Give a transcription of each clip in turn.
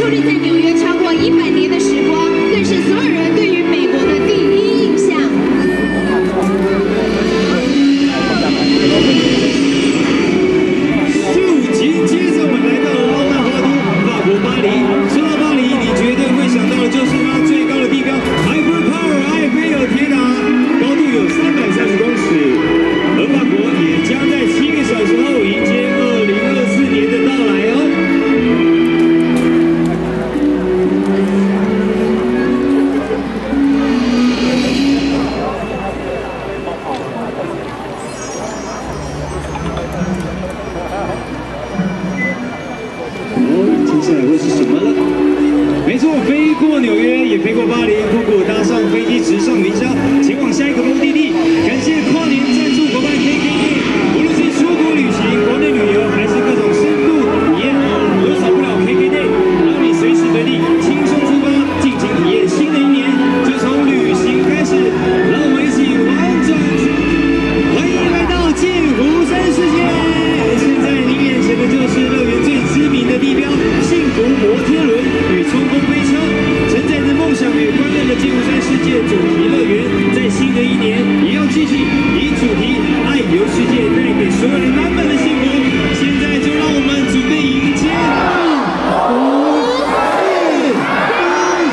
伫在纽约超过100年的时光，更是所有人对于美国的第一印象。紧接着我们来到了浪漫花都法国巴黎。说到巴黎，你绝对会想到的就是它最高的地标埃菲尔塔，埃菲尔铁塔，高度有330公尺。而法国也将在7个小时后迎接2024年的到来哦。接下来会是什么了？没错，飞过纽约，也飞过巴黎，酷酷搭上飞机直上云霄，前往下一个目的地。感谢跨年赞助伙伴 KKday， 无论是出国旅行、国内旅游，还是各种深度体验，都少不了 KKday， 让你随时随地轻松出发，尽情体验新的一年。就从旅行开始，让我们一起玩转去。欢迎来到剑湖山世界。现在您眼前的就是乐园最知名的地标——幸福摩天轮与冲锋飞车，承载着梦想与欢乐的剑湖山世界主题乐园，在新的一年也要继续以主题“爱游世界”带给所有人满满的幸福。现在就让我们准备迎接5、4、3、2、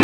1。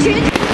全。